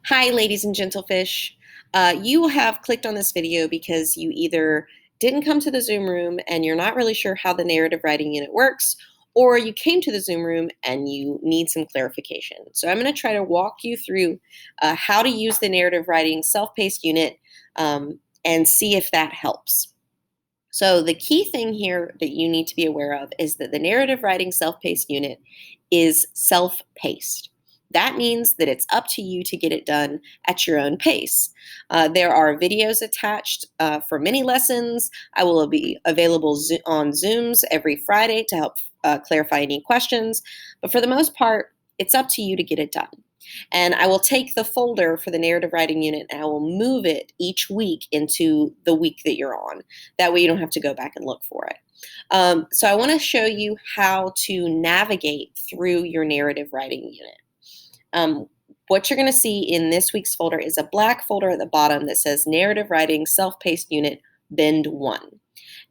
Hi, ladies and gentlefish. You have clicked on this video because you either didn't come to the Zoom room and you're not really sure how the narrative writing unit works, or you came to the Zoom room and you need some clarification. So I'm going to try to walk you through how to use the narrative writing self-paced unit and see if that helps. So the key thing here that you need to be aware of is that the narrative writing self-paced unit is self-paced. That means that it's up to you to get it done at your own pace. There are videos attached for mini lessons. I will be available on Zooms every Friday to help clarify any questions. But for the most part, it's up to you to get it done. And I will take the folder for the narrative writing unit and I will move it each week into the week that you're on. That way you don't have to go back and look for it. So I want to show you how to navigate through your narrative writing unit. What you're going to see in this week's folder is a black folder at the bottom that says Narrative Writing Self-Paced Unit Bend 1.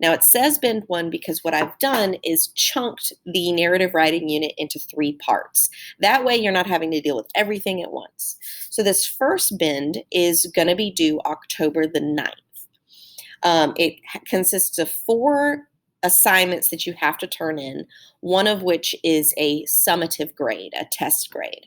Now it says Bend 1 because what I've done is chunked the narrative writing unit into 3 parts. That way you're not having to deal with everything at once. So this first bend is going to be due October the 9th. It consists of 4 assignments that you have to turn in, one of which is a summative grade, a test grade.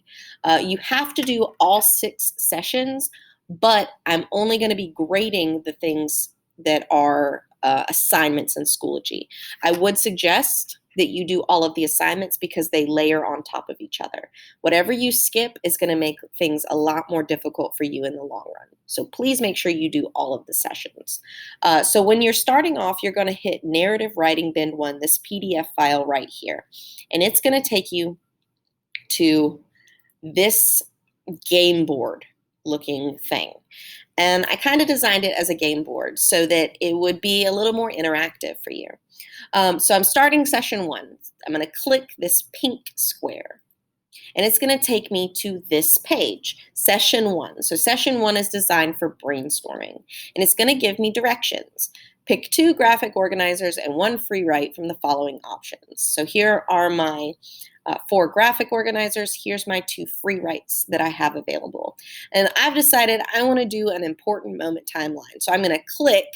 You have to do all 6 sessions, but I'm only going to be grading the things that are assignments in Schoology. I would suggest that you do all of the assignments because they layer on top of each other. Whatever you skip is going to make things a lot more difficult for you in the long run. So please make sure you do all of the sessions. So when you're starting off, you're going to hit Narrative Writing Bend 1, this PDF file right here. And it's going to take you to this game board looking thing. And I kind of designed it as a game board so that it would be a little more interactive for you. So I'm starting session 1. I'm going to click this pink square. And it's going to take me to this page, session 1. So session 1 is designed for brainstorming. And it's going to give me directions. Pick 2 graphic organizers and 1 free write from the following options. So here are my 4 graphic organizers. Here's my 2 free writes that I have available. And I've decided I want to do an important moment timeline. So I'm going to click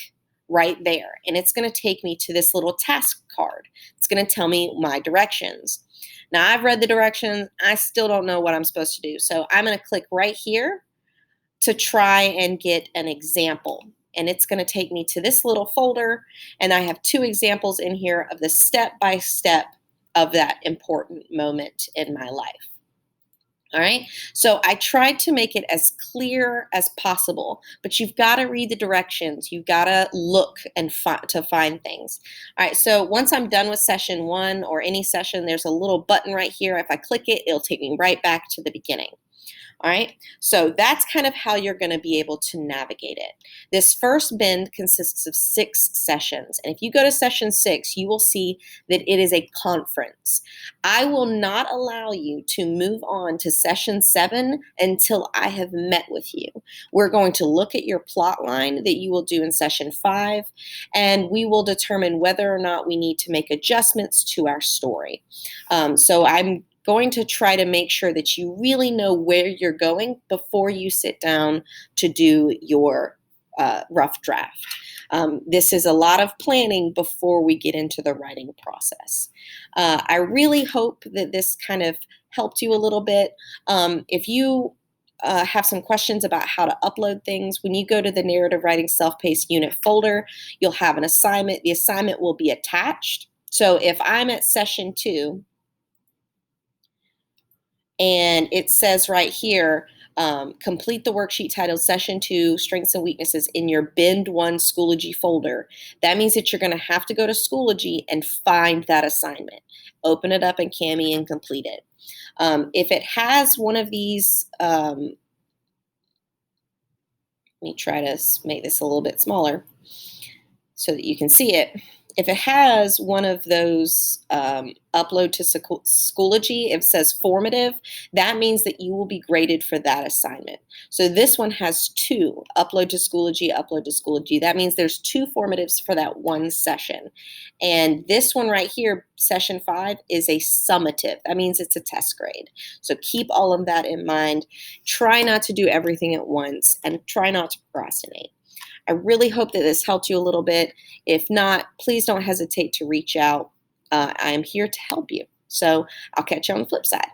right there. And it's going to take me to this little task card. It's going to tell me my directions. Now I've read the directions. I still don't know what I'm supposed to do. So I'm going to click right here to try and get an example. And it's going to take me to this little folder. And I have 2 examples in here of the step-by-step of that important moment in my life. All right, so I tried to make it as clear as possible, but you've got to read the directions. You've got to look and to find things. All right, so once I'm done with session 1 or any session, there's a little button right here. If I click it, it'll take me right back to the beginning. All right, so that's kind of how you're going to be able to navigate it. This first bend consists of 6 sessions. And if you go to session 6, you will see that it is a conference. I will not allow you to move on to session 7 until I have met with you. We're going to look at your plot line that you will do in session 5, and we will determine whether or not we need to make adjustments to our story. So I'm going to try to make sure that you really know where you're going before you sit down to do your rough draft. This is a lot of planning before we get into the writing process. I really hope that this kind of helped you a little bit. If you have some questions about how to upload things, when you go to the Narrative Writing Self-Paced Unit folder, you'll have an assignment. The assignment will be attached. So if I'm at session 2, and it says right here, complete the worksheet titled Session 2, Strengths and Weaknesses in your Bend 1 Schoology folder. That means that you're going to have to go to Schoology and find that assignment. Open it up in Kami and complete it. If it has one of these, let me try to make this a little bit smaller so that you can see it. If it has one of those upload to Schoology, if it says formative, that means that you will be graded for that assignment. So this one has two, upload to Schoology, upload to Schoology. That means there's two formatives for that one session. And this one right here, session 5, is a summative. That means it's a test grade. So keep all of that in mind. Try not to do everything at once and try not to procrastinate. I really hope that this helped you a little bit. If not, please don't hesitate to reach out. I am here to help you. So I'll catch you on the flip side.